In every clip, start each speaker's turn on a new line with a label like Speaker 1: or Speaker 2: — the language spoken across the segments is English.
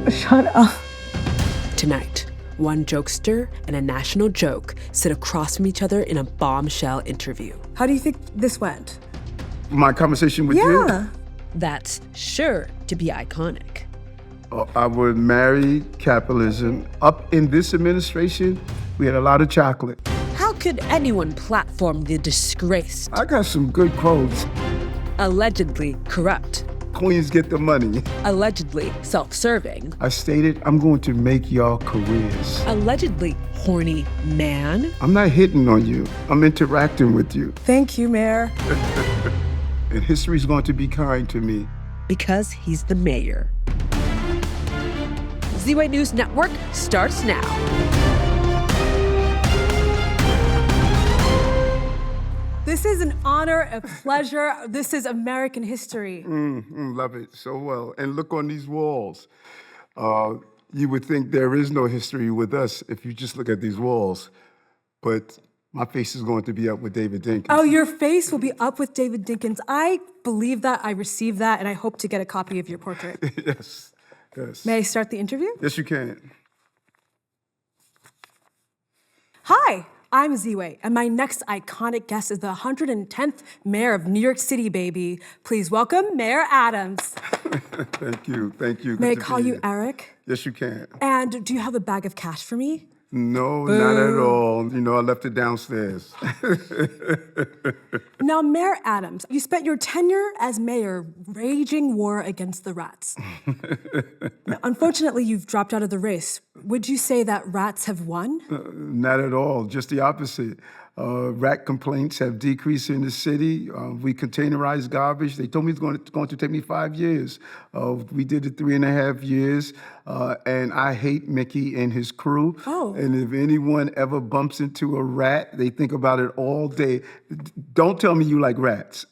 Speaker 1: Shut up.
Speaker 2: Tonight, one jokester and a national joke sit across from each other in a bombshell interview.
Speaker 1: How do you think this went?
Speaker 3: My conversation with you?
Speaker 1: Yeah.
Speaker 2: That's sure to be iconic.
Speaker 3: I would marry capitalism. Up in this administration, we had a lot of chocolate.
Speaker 2: How could anyone platform the disgraced,
Speaker 3: I got some good quotes.
Speaker 2: allegedly corrupt,
Speaker 3: Queens get the money.
Speaker 2: allegedly self-serving,
Speaker 3: I stated, I'm going to make y'all careers.
Speaker 2: allegedly horny man?
Speaker 3: I'm not hitting on you. I'm interacting with you.
Speaker 1: Thank you, Mayor.
Speaker 3: And history's going to be kind to me.
Speaker 2: Because he's the mayor. Ziwe News Network starts now.
Speaker 1: This is an honor, a pleasure. This is American history.
Speaker 3: Love it so well. And look on these walls. You would think there is no history with us if you just look at these walls. But my face is going to be up with David Dinkins.
Speaker 1: Oh, your face will be up with David Dinkins. I believe that, I received that, and I hope to get a copy of your portrait.
Speaker 3: Yes, yes.
Speaker 1: May I start the interview?
Speaker 3: Yes, you can.
Speaker 1: Hi, I'm Ziwe, and my next iconic guest is the 110th mayor of New York City, baby. Please welcome Mayor Adams.
Speaker 3: Thank you, thank you.
Speaker 1: May I
Speaker 3: Good to
Speaker 1: call
Speaker 3: be
Speaker 1: you
Speaker 3: here.
Speaker 1: Eric?
Speaker 3: Yes, you can.
Speaker 1: And do you have a bag of cash for me?
Speaker 3: No, not at all. You know, I left it downstairs.
Speaker 1: Now, Mayor Adams, you spent your tenure as mayor raging war against the rats. Now, unfortunately, you've dropped out of the race. Would you say that rats have won?
Speaker 3: Not at all, just the opposite. Rat complaints have decreased in the city. We containerize garbage. They told me it's going to take me 5 years. We did it 3.5 years. And I hate Mickey and his crew.
Speaker 1: Oh.
Speaker 3: And if anyone ever bumps into a rat, they think about it all day. Don't tell me you like rats.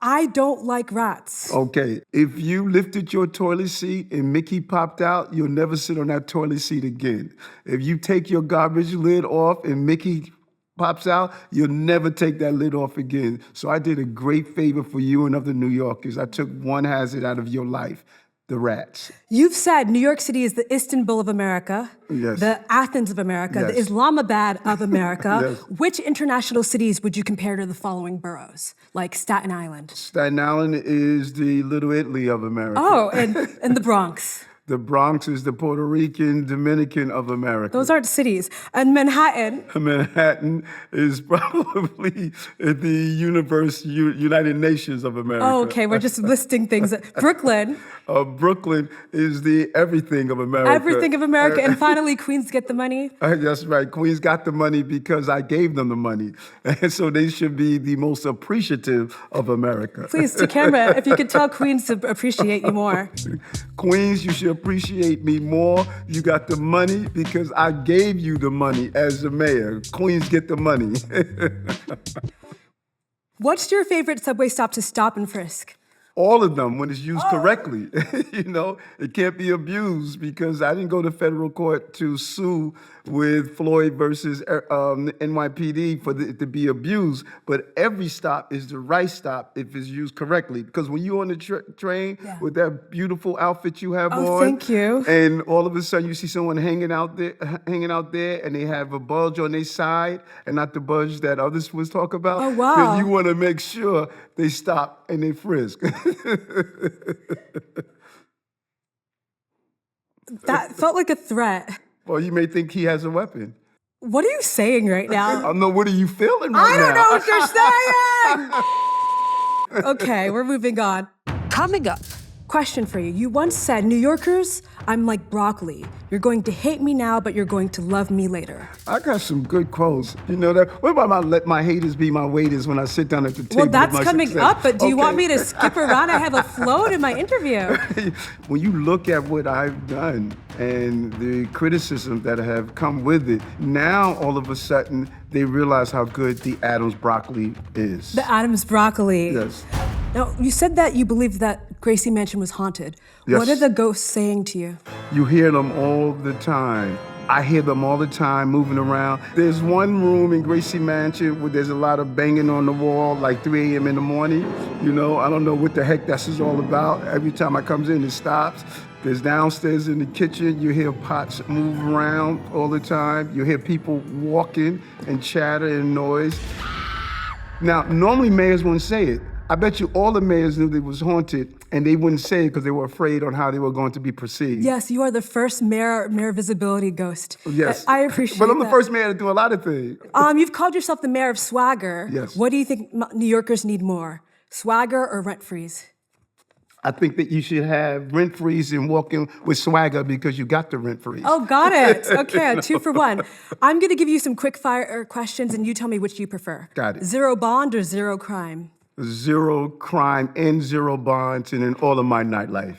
Speaker 1: I don't like rats.
Speaker 3: Okay, if you lifted your toilet seat and Mickey popped out, you'll never sit on that toilet seat again. If you take your garbage lid off and Mickey pops out, you'll never take that lid off again. So I did a great favor for you and other New Yorkers. I took one hazard out of your life, the rats.
Speaker 1: You've said New York City is the Istanbul of America,
Speaker 3: Yes.
Speaker 1: the Athens of America, the
Speaker 3: Yes.
Speaker 1: Islamabad of America.
Speaker 3: Yes.
Speaker 1: Which international cities would you compare to the following boroughs, like Staten Island?
Speaker 3: Staten Island is the Little Italy of America.
Speaker 1: Oh, and the Bronx.
Speaker 3: The Bronx is the Puerto Rican, Dominican of America.
Speaker 1: Those aren't cities. And Manhattan.
Speaker 3: Manhattan is probably the United Nations of America.
Speaker 1: Oh, okay, we're just listing things. Brooklyn.
Speaker 3: Brooklyn is the everything of America.
Speaker 1: Everything of America. And finally, Queens get the money.
Speaker 3: That's right. Queens got the money because I gave them the money. And so they should be the most appreciative of America.
Speaker 1: Please, to camera, if you could tell Queens to appreciate you more.
Speaker 3: Queens, you should appreciate me more. You got the money because I gave you the money as the mayor. Queens get the money.
Speaker 1: What's your favorite subway stop to stop and frisk?
Speaker 3: All of them when it's used correctly. You know, it can't be abused because I didn't go to federal court to sue with Floyd versus NYPD for it to be abused. But every stop is the right stop if it's used correctly. Because when you're on the train with that beautiful outfit you have on,
Speaker 1: thank you.
Speaker 3: and all of a sudden you see someone hanging out there, and they have a bulge on their side, and not the bulge that others was talk about.
Speaker 1: Oh, wow.
Speaker 3: Then you want to make sure they stop and they frisk.
Speaker 1: That felt like a threat.
Speaker 3: Well, you may think he has a weapon.
Speaker 1: What are you saying right now?
Speaker 3: I don't know. What are you feeling right
Speaker 1: I don't
Speaker 3: now?
Speaker 1: know what you're saying! Okay, we're moving on.
Speaker 2: Coming up,
Speaker 1: Question for you. You once said, New Yorkers, I'm like broccoli. You're going to hate me now, but you're going to love me later.
Speaker 3: I got some good quotes. You know that? What about let my haters be my waiters when I sit down at the table?
Speaker 1: Well, that's
Speaker 3: with my
Speaker 1: coming
Speaker 3: success?
Speaker 1: up, but do you want
Speaker 3: Okay.
Speaker 1: me to skip around? I have a flow in my interview.
Speaker 3: When you look at what I've done and the criticism that have come with it, now all of a sudden they realize how good the Adams broccoli is.
Speaker 1: The Adams broccoli.
Speaker 3: Yes.
Speaker 1: Now, you said that you believed that Gracie Mansion was haunted.
Speaker 3: Yes.
Speaker 1: What are the ghosts saying to you?
Speaker 3: You hear them all the time. I hear them all the time moving around. There's one room in Gracie Mansion where there's a lot of banging on the wall, like 3 a.m. in the morning. You know, I don't know what the heck this is all about. Every time I comes in, it stops. Because downstairs in the kitchen, you hear pots move around all the time. You hear people walking and chatter and noise. Now, normally mayors wouldn't say it. I bet you all the mayors knew they was haunted, and they wouldn't say it because they were afraid on how they were going to be perceived.
Speaker 1: Yes, you are the first mayor visibility ghost.
Speaker 3: Yes.
Speaker 1: I appreciate
Speaker 3: But I'm the
Speaker 1: that.
Speaker 3: first mayor to do a lot of things.
Speaker 1: You've called yourself the mayor of swagger.
Speaker 3: Yes.
Speaker 1: What do you think New Yorkers need more, swagger or rent freeze?
Speaker 3: I think that you should have rent freeze and walking with swagger because you got the rent freeze.
Speaker 1: Oh, got it. Okay, 2 for 1. I'm going to give you some quick fire questions, and you tell me which you prefer.
Speaker 3: Got it.
Speaker 1: Zero bond or zero crime?
Speaker 3: Zero crime and zero bonds and in all of my nightlife.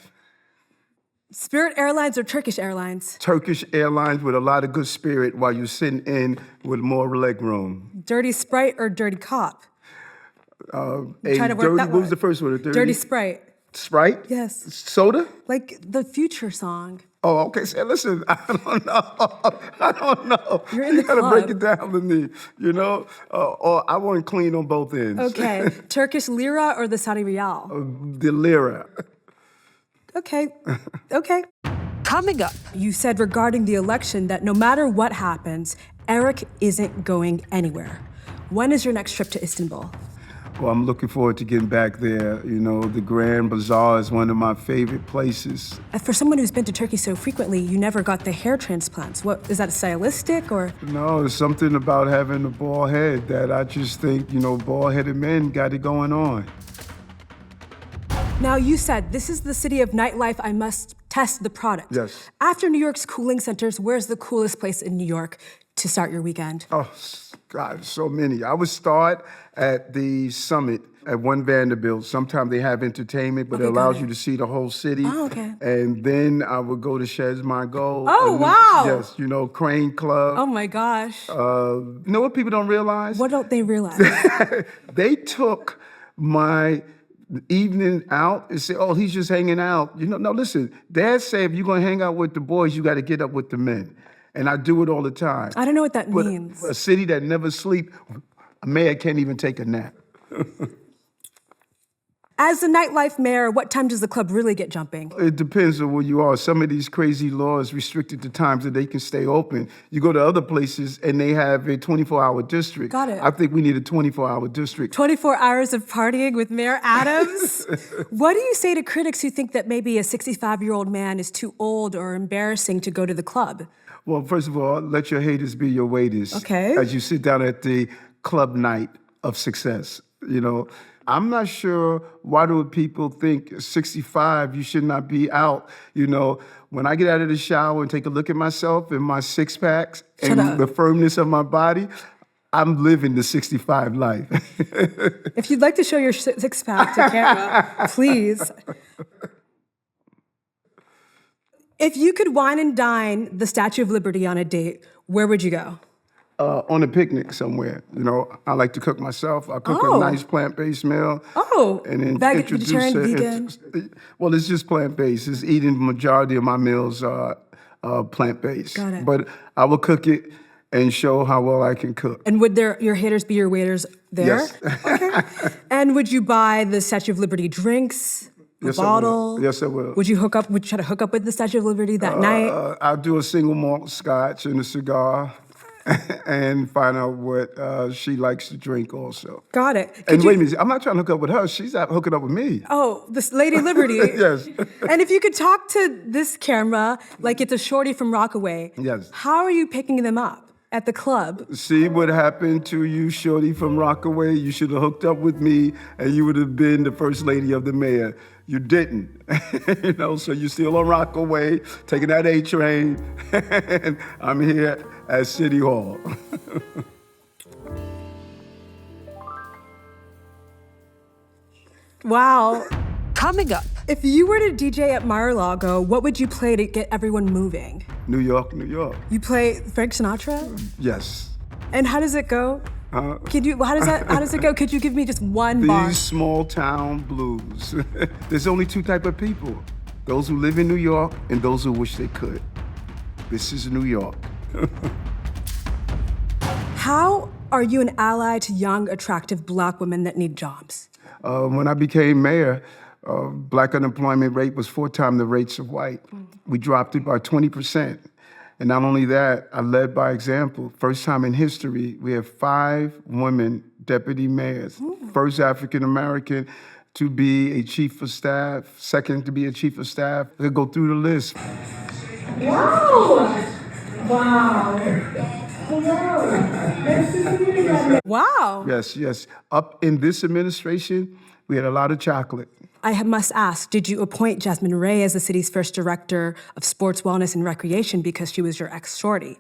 Speaker 1: Spirit Airlines or Turkish Airlines?
Speaker 3: Turkish Airlines with a lot of good spirit while you're sitting in with more leg room.
Speaker 1: Dirty Sprite or Dirty Cop?
Speaker 3: A
Speaker 1: Try to work
Speaker 3: dirty,
Speaker 1: that
Speaker 3: what was
Speaker 1: one.
Speaker 3: the first one?
Speaker 1: Dirty Sprite.
Speaker 3: Sprite?
Speaker 1: Yes.
Speaker 3: Soda?
Speaker 1: Like the Future song.
Speaker 3: Oh, okay. Say, listen, I don't know.
Speaker 1: You're in the
Speaker 3: You gotta
Speaker 1: club.
Speaker 3: break it down to me, you know? Or I want clean on both ends.
Speaker 1: Okay. Turkish lira or the Saudi riyal?
Speaker 3: The lira.
Speaker 1: Okay. Okay.
Speaker 2: Coming up,
Speaker 1: You said regarding the election that no matter what happens, Eric isn't going anywhere. When is your next trip to Istanbul?
Speaker 3: Well, I'm looking forward to getting back there. You know, the Grand Bazaar is one of my favorite places.
Speaker 1: For someone who's been to Turkey so frequently, you never got the hair transplants. What is that, stylistic or?
Speaker 3: No, there's something about having a bald head that I just think, you know, bald-headed men got it going on.
Speaker 1: Now, you said this is the city of nightlife. I must test the product.
Speaker 3: Yes.
Speaker 1: After New York's cooling centers, where's the coolest place in New York to start your weekend?
Speaker 3: Oh, God, so many. I would start at the Summit at One Vanderbilt. Sometimes they have entertainment, but
Speaker 1: Okay,
Speaker 3: it
Speaker 1: got
Speaker 3: allows
Speaker 1: it.
Speaker 3: you to see the whole city.
Speaker 1: Oh, okay.
Speaker 3: And then I would go to Chez Margot.
Speaker 1: Oh,
Speaker 3: and
Speaker 1: wow.
Speaker 3: Yes, you know, Crane Club.
Speaker 1: Oh my gosh.
Speaker 3: You know what people don't realize?
Speaker 1: What don't they realize?
Speaker 3: They took my evening out and said, oh, he's just hanging out. You know, no, listen, Dad said if you're going to hang out with the boys, you got to get up with the men. And I do it all the time.
Speaker 1: I don't know what that
Speaker 3: But
Speaker 1: means.
Speaker 3: a city that never sleep, a mayor can't even take a nap.
Speaker 1: As the nightlife mayor, what time does the club really get jumping?
Speaker 3: It depends on where you are. Some of these crazy laws restricted the times that they can stay open. You go to other places and they have a 24-hour district.
Speaker 1: Got it.
Speaker 3: I think we need a 24-hour district.
Speaker 1: 24 hours of partying with Mayor Adams? What do you say to critics who think that maybe a 65-year-old man is too old or embarrassing to go to the club?
Speaker 3: Well, first of all, let your haters be your waiters.
Speaker 1: Okay.
Speaker 3: As you sit down at the club night of success, you know. I'm not sure why do people think 65, you should not be out. You know, when I get out of the shower and take a look at myself and my six packs
Speaker 1: Shut
Speaker 3: and
Speaker 1: up.
Speaker 3: the firmness of my body, I'm living the 65 life.
Speaker 1: If you'd like to show your six-pack to camera, please. If you could wine and dine the Statue of Liberty on a date, where would you go?
Speaker 3: On a picnic somewhere, you know, I like to cook myself. I cook
Speaker 1: Oh.
Speaker 3: a nice plant-based meal.
Speaker 1: Oh,
Speaker 3: and then
Speaker 1: vegetarian, vegan?
Speaker 3: Well, it's just plant-based. It's eating the majority of my meals are plant-based.
Speaker 1: Got it.
Speaker 3: But I will cook it and show how well I can cook.
Speaker 1: And would your haters be your waiters there?
Speaker 3: Yes.
Speaker 1: Okay. And would you buy the Statue of Liberty drinks? A
Speaker 3: Yes, I will.
Speaker 1: bottle?
Speaker 3: Yes, I will.
Speaker 1: Would you try to hook up with the Statue of Liberty that night?
Speaker 3: I'll do a single malt scotch and a cigar and find out what she likes to drink also.
Speaker 1: Got it.
Speaker 3: And
Speaker 1: Could
Speaker 3: wait a
Speaker 1: you-
Speaker 3: minute, I'm not trying to hook up with her. She's out hooking up with me.
Speaker 1: Oh, this Lady Liberty.
Speaker 3: Yes.
Speaker 1: And if you could talk to this camera like it's a shorty from Rockaway,
Speaker 3: Yes.
Speaker 1: how are you picking them up at the club?
Speaker 3: See what happened to you, shorty from Rockaway? You should have hooked up with me and you would have been the first lady of the mayor. You didn't, you know, so you're still on Rockaway, taking that A train, and I'm here at City Hall.
Speaker 1: Wow.
Speaker 2: coming up.
Speaker 1: If you were to DJ at Mar-a-Lago, what would you play to get everyone moving?
Speaker 3: New York, New York.
Speaker 1: You play Frank Sinatra?
Speaker 3: Yes.
Speaker 1: And how does it go? How does it go? Could you give me just one bar?
Speaker 3: These small town blues. There's only two type of people. Those who live in New York and those who wish they could. This is New York.
Speaker 1: How are you an ally to young, attractive black women that need jobs?
Speaker 3: When I became mayor, Black unemployment rate was 4 times the rates of white. We dropped it by 20%. And not only that, I led by example. First time in history, we have 5 women deputy mayors. First African American to be a chief of staff, second to be a chief of staff. They go through the list.
Speaker 4: Wow! Wow!
Speaker 1: Wow.
Speaker 3: Yes. Up in this administration, we had a lot of chocolate.
Speaker 1: I must ask, did you appoint Jasmine Ray as the city's first director of sports, wellness, and recreation because she was your ex-shorty?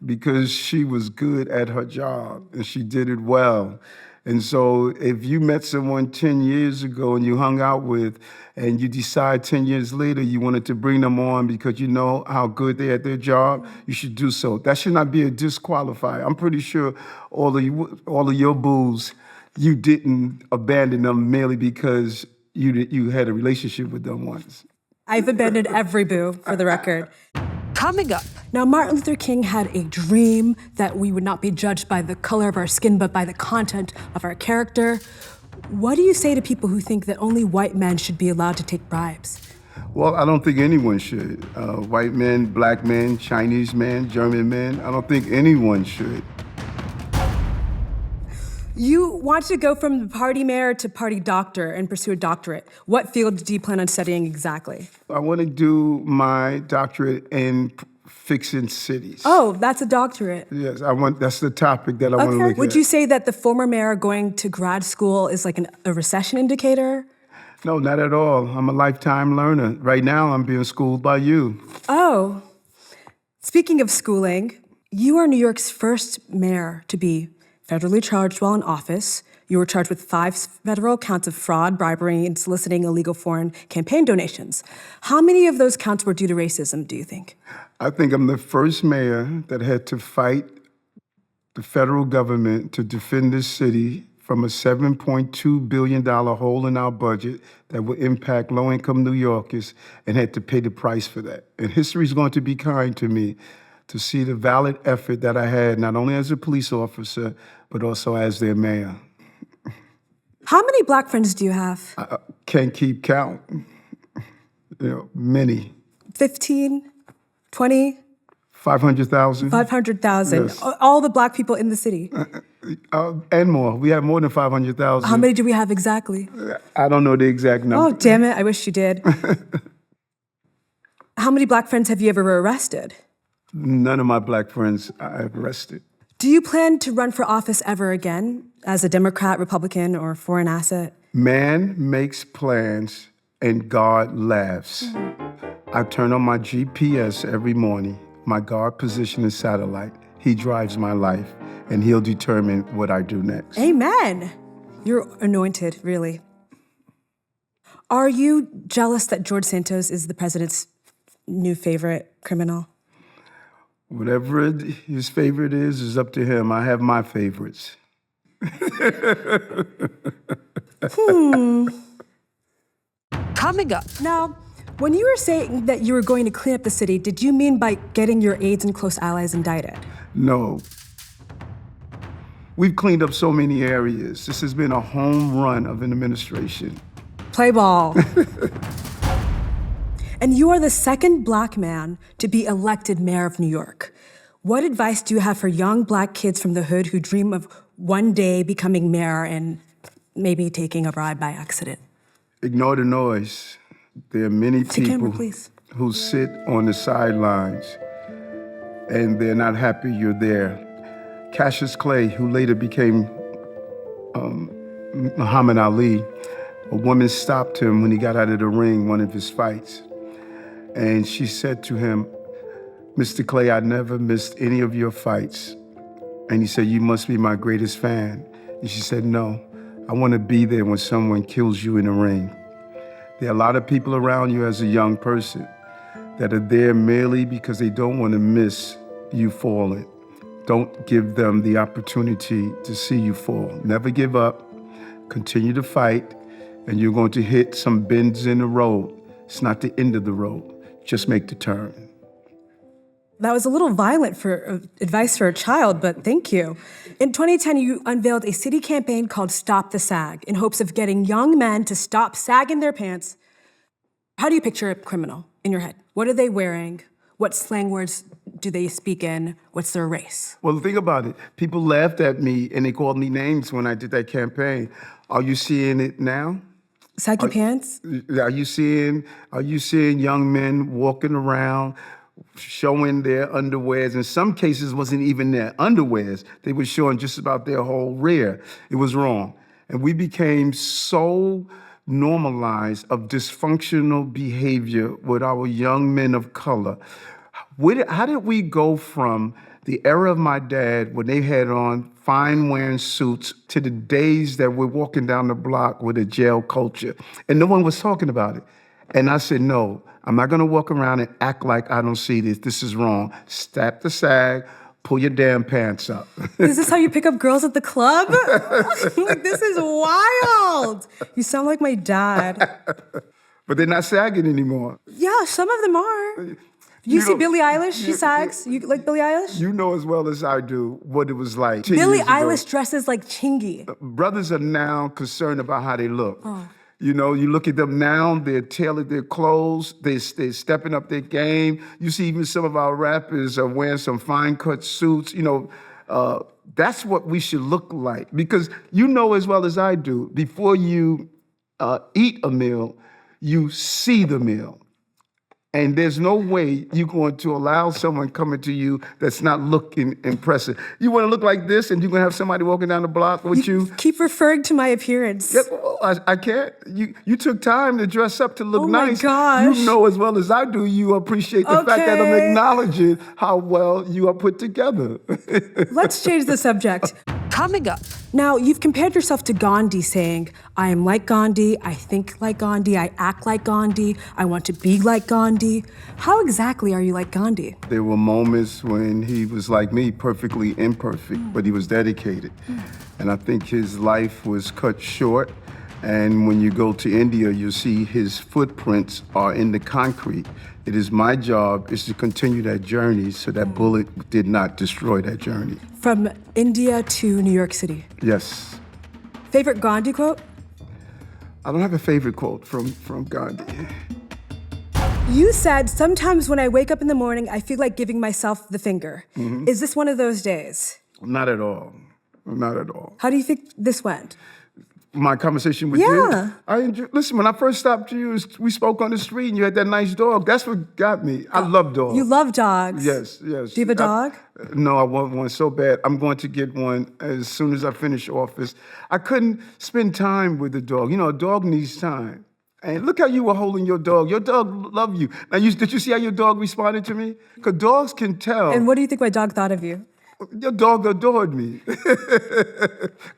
Speaker 3: Because she was good at her job and she did it well. And so if you met someone 10 years ago and you hung out with, and you decide 10 years later you wanted to bring them on because you know how good they're at their job, you should do so. That should not be a disqualifier. I'm pretty sure all of your booze, you didn't abandon them merely because you had a relationship with them once.
Speaker 1: I've abandoned every boo, for the record.
Speaker 2: Coming up,
Speaker 1: Now, Martin Luther King had a dream that we would not be judged by the color of our skin, but by the content of our character. What do you say to people who think that only white men should be allowed to take bribes?
Speaker 3: Well, I don't think anyone should. White men, black men, Chinese men, German men, I don't think anyone should.
Speaker 1: You want to go from party mayor to party doctor and pursue a doctorate. What field do you plan on studying exactly?
Speaker 3: I want to do my doctorate in fixing cities.
Speaker 1: Oh, that's a doctorate.
Speaker 3: Yes, that's the topic that I want to look at.
Speaker 1: Would you say that the former mayor going to grad school is like a recession indicator?
Speaker 3: No, not at all. I'm a lifetime learner. Right now, I'm being schooled by you.
Speaker 1: Oh. Speaking of schooling, you are New York's first mayor to be federally charged while in office. You were charged with 5 federal counts of fraud, bribery, and soliciting illegal foreign campaign donations. How many of those counts were due to racism, do you think?
Speaker 3: I think I'm the first mayor that had to fight the federal government to defend this city from a $7.2 billion hole in our budget that would impact low-income New Yorkers, and had to pay the price for that. And history is going to be kind to me to see the valid effort that I had, not only as a police officer, but also as their mayor.
Speaker 1: How many black friends do you have?
Speaker 3: I can't keep count. Many.
Speaker 1: 15? 20?
Speaker 3: 500,000.
Speaker 1: 500,000.
Speaker 3: Yes.
Speaker 1: All the black people in the city.
Speaker 3: And more. We have more than 500,000.
Speaker 1: How many do we have exactly?
Speaker 3: I don't know the exact number.
Speaker 1: Oh, damn it. I wish you did. How many black friends have you ever arrested?
Speaker 3: None of my black friends I've arrested.
Speaker 1: Do you plan to run for office ever again as a Democrat, Republican, or foreign asset?
Speaker 3: Man makes plans and God laughs. I turn on my GPS every morning. My God position is satellite. He drives my life, and he'll determine what I do next.
Speaker 1: Amen. You're anointed, really. Are you jealous that George Santos is the president's new favorite criminal?
Speaker 3: Whatever his favorite is up to him. I have my favorites.
Speaker 2: coming up.
Speaker 1: Now, when you were saying that you were going to clean up the city, did you mean by getting your aides and close allies indicted?
Speaker 3: No. We've cleaned up so many areas. This has been a home run of an administration.
Speaker 1: Play ball. And you are the second black man to be elected mayor of New York. What advice do you have for young black kids from the hood who dream of one day becoming mayor and maybe taking a bribe by accident?
Speaker 3: Ignore the noise. There are many people who sit on the sidelines and they're not happy you're there. Cassius Clay, who later became Muhammad Ali, a woman stopped him when he got out of the ring, one of his fights. And she said to him, "Mr. Clay, I never missed any of your fights." And he said, "You must be my greatest fan." And she said, "No, I want to be there when someone kills you in the ring." There are a lot of people around you as a young person that are there merely because they don't want to miss you falling. Don't give them the opportunity to see you fall. Never give up. Continue to fight, and you're going to hit some bends in the road. It's not the end of the road. Just make the turn.
Speaker 1: That was a little violent for advice for a child, but thank you. In 2010, you unveiled a city campaign called Stop the Sag in hopes of getting young men to stop sagging their pants. How do you picture a criminal in your head? What are they wearing? What slang words do they speak in? What's their race?
Speaker 3: Well, think about it. People laughed at me and they called me names when I did that campaign. Are you seeing it now?
Speaker 1: Saggy pants?
Speaker 3: Are you seeing young men walking around showing their underwears? In some cases, wasn't even their underwears. They were showing just about their whole rear. It was wrong. And we became so normalized of dysfunctional behavior with our young men of color. How did we go from the era of my dad when they had on fine wearing suits to the days that we're walking down the block with a jail culture? And no one was talking about it. And I said, no, I'm not gonna walk around and act like I don't see this. This is wrong. Stop the sag, pull your damn pants up.
Speaker 1: Is this how you pick up girls at the club? Like, this is wild. You sound like my dad.
Speaker 3: But they're not sagging anymore.
Speaker 1: Yeah, some of them are. You see Billie Eilish? She sags. You like Billie Eilish?
Speaker 3: You know as well as I do what it was like 10
Speaker 1: Billie
Speaker 3: years ago.
Speaker 1: Eilish dresses like Chingy.
Speaker 3: Brothers are now concerned about how they look. You know, you look at them now, they're tailored their clothes, they're stepping up their game. You see even some of our rappers are wearing some fine cut suits. You know, that's what we should look like. Because you know as well as I do, before you eat a meal, you see the meal. And there's no way you're going to allow someone coming to you that's not looking impressive. You want to look like this, and you're going to have somebody walking down the block with you.
Speaker 1: Keep referring to my appearance.
Speaker 3: Yeah, well, I can't. You took time to dress up to look nice.
Speaker 1: Oh my gosh.
Speaker 3: You know as well as I do, you appreciate the fact that I'm acknowledging how well you are put together.
Speaker 1: Let's change the subject.
Speaker 2: Coming up.
Speaker 1: Now, you've compared yourself to Gandhi, saying, I am like Gandhi, I think like Gandhi, I act like Gandhi, I want to be like Gandhi. How exactly are you like Gandhi?
Speaker 3: There were moments when he was like me, perfectly imperfect, but he was dedicated. And I think his life was cut short. And when you go to India, you'll see his footprints are in the concrete. It is my job is to continue that journey so that bullet did not destroy that journey.
Speaker 1: From India to New York City.
Speaker 3: Yes.
Speaker 1: Favorite Gandhi quote?
Speaker 3: I don't have a favorite quote from Gandhi.
Speaker 1: You said, sometimes when I wake up in the morning, I feel like giving myself the finger. Is this one of those days?
Speaker 3: Not at all. Not at all.
Speaker 1: How do you think this went?
Speaker 3: My conversation with you? Listen, when I first stopped you, we spoke on the street and you had that nice dog. That's what got me. I love dogs.
Speaker 1: You love dogs?
Speaker 3: Yes.
Speaker 1: Do you have a dog?
Speaker 3: No, I want one so bad. I'm going to get one as soon as I finish office. I couldn't spend time with the dog. You know, a dog needs time. And look how you were holding your dog. Your dog loved you. Now, did you see how your dog responded to me? Because dogs can tell.
Speaker 1: And what do you think my dog thought of you?
Speaker 3: Your dog adored me.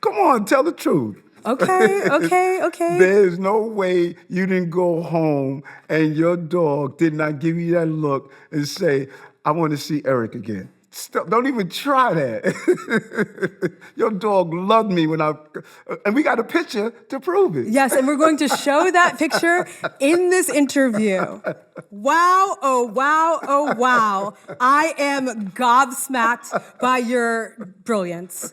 Speaker 3: Come on, tell the truth.
Speaker 1: Okay.
Speaker 3: There's no way you didn't go home and your dog did not give you that look and say, I want to see Eric again. Don't even try that. Your dog loved me and we got a picture to prove it.
Speaker 1: Yes, and we're going to show that picture in this interview. Wow, oh wow, oh wow. I am gobsmacked by your brilliance.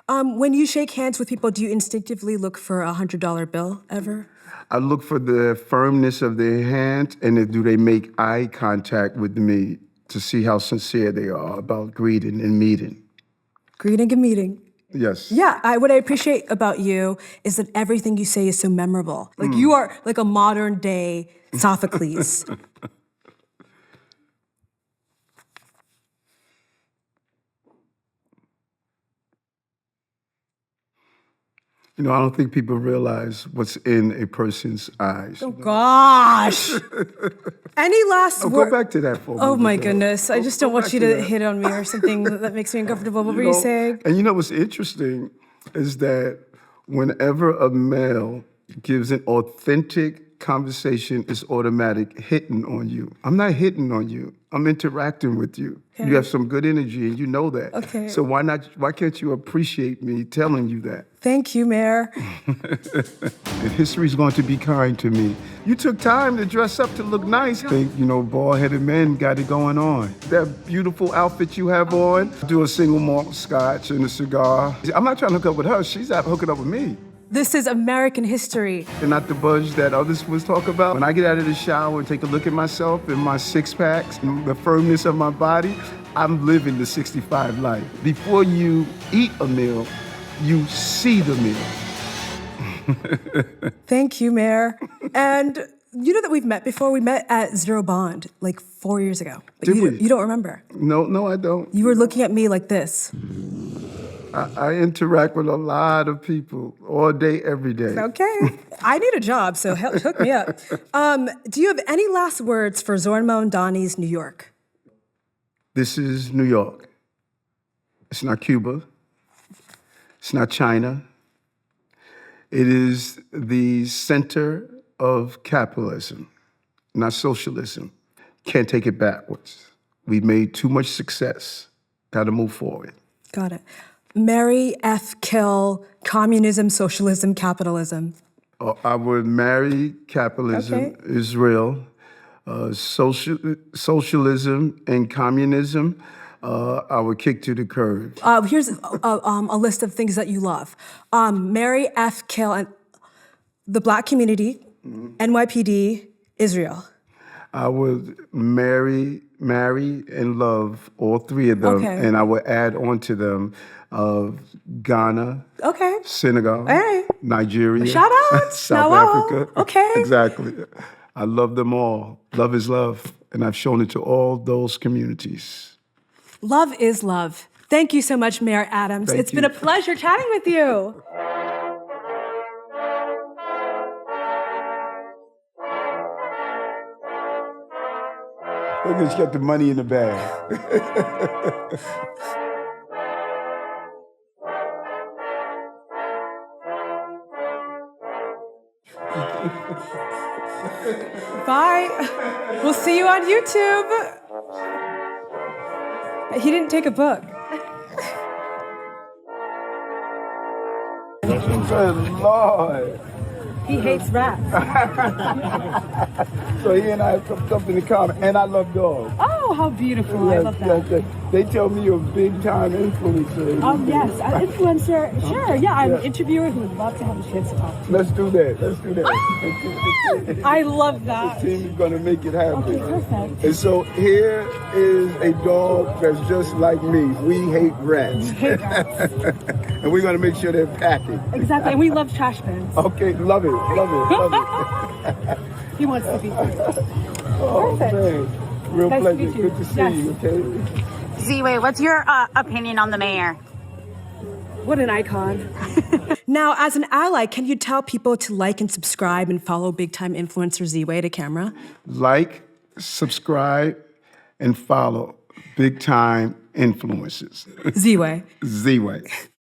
Speaker 1: When you shake hands with people, do you instinctively look for a $100 bill ever?
Speaker 3: I look for the firmness of their hand and do they make eye contact with me to see how sincere they are about greeting and meeting.
Speaker 1: Greeting and meeting.
Speaker 3: Yes.
Speaker 1: Yeah, what I appreciate about you is that everything you say is so memorable. Like you are like a modern day Sophocles.
Speaker 3: You know, I don't think people realize what's in a person's eyes.
Speaker 1: Oh, gosh. Any last word?
Speaker 3: Go back to that for a
Speaker 1: Oh,
Speaker 3: moment,
Speaker 1: my
Speaker 3: though.
Speaker 1: goodness. I just don't want you to hit on me or something that makes me uncomfortable. What were you saying?
Speaker 3: And you know what's interesting is that whenever a male gives an authentic conversation is automatic hitting on you. I'm not hitting on you. I'm interacting with you.
Speaker 1: Okay.
Speaker 3: You have some good energy, and you know that.
Speaker 1: Okay.
Speaker 3: So why can't you appreciate me telling you that?
Speaker 1: Thank you, Mayor.
Speaker 3: History's going to be kind to me. You took time to dress up to look nice. I think, bald-headed men got it going on. That beautiful outfit you have on, do a single malt scotch and a cigar. I'm not trying to hook up with her. She's out hooking up with me.
Speaker 1: This is American history.
Speaker 3: And not the budge that others was talk about. When I get out of the shower and take a look at myself and my six packs and the firmness of my body, I'm living the 65 life. Before you eat a meal, you see the meal.
Speaker 1: Thank you, Mayor. And you know that we've met before? We met at Zero Bond like 4 years ago. But
Speaker 3: Did we?
Speaker 1: You don't remember.
Speaker 3: No, I don't.
Speaker 1: You were looking at me like this.
Speaker 3: I interact with a lot of people all day, every day.
Speaker 1: Okay. I need a job, so hook me up. Do you have any last words for Zornmo and Donnie's New York?
Speaker 3: This is New York. It's not Cuba. It's not China. It is the center of capitalism, not socialism. Can't take it backwards. We've made too much success. Got to move forward.
Speaker 1: Got it. Marry, F, kill, communism, socialism, capitalism.
Speaker 3: I would marry capitalism,
Speaker 1: Okay.
Speaker 3: Israel, socialism and communism. I would kick to the curb.
Speaker 1: Here's a list of things that you love. Marry, F, kill, and the Black community, NYPD, Israel.
Speaker 3: I would marry, and love all three of them,
Speaker 1: Okay.
Speaker 3: and I would add on to them Ghana,
Speaker 1: Okay.
Speaker 3: Senegal,
Speaker 1: Hey.
Speaker 3: Nigeria,
Speaker 1: Shout out.
Speaker 3: South
Speaker 1: Now,
Speaker 3: Africa.
Speaker 1: okay.
Speaker 3: Exactly. I love them all. Love is love, and I've shown it to all those communities.
Speaker 1: Love is love. Thank you so much, Mayor Adams.
Speaker 3: Thank
Speaker 1: It's been a
Speaker 3: you.
Speaker 1: pleasure chatting with you.
Speaker 3: Look at, she got the money in the bag.
Speaker 1: Bye. We'll see you on YouTube. He didn't take a book.
Speaker 3: Good Lord.
Speaker 1: He hates rats.
Speaker 3: So he and I have something in common, and I love dogs.
Speaker 1: Oh, how beautiful. I love that.
Speaker 3: Yes. They tell me you're a big-time influencer.
Speaker 1: Yes, an influencer. Sure, yeah, I'm an interviewer who would love to have a chance to talk to you.
Speaker 3: Let's do that.
Speaker 1: I love that.
Speaker 3: The team is going to make it happen.
Speaker 1: Okay, perfect.
Speaker 3: And so here is a dog that's just like me. We hate rats. And we're going to make sure they're packing.
Speaker 1: Exactly, and we love trash bins.
Speaker 3: Okay, love it.
Speaker 1: He wants to be here.
Speaker 3: Oh,
Speaker 1: Perfect.
Speaker 3: man. Real
Speaker 1: Nice to
Speaker 3: pleasure.
Speaker 1: meet you.
Speaker 3: Good to see
Speaker 1: Yes.
Speaker 3: you, okay?
Speaker 5: Ziwe, what's your opinion on the mayor?
Speaker 1: What an icon. Now, as an ally, can you tell people to like and subscribe and follow big-time influencer Ziwe to camera?
Speaker 3: Like, subscribe, and follow big-time influencers.
Speaker 1: Ziwe.
Speaker 3: Z-Way.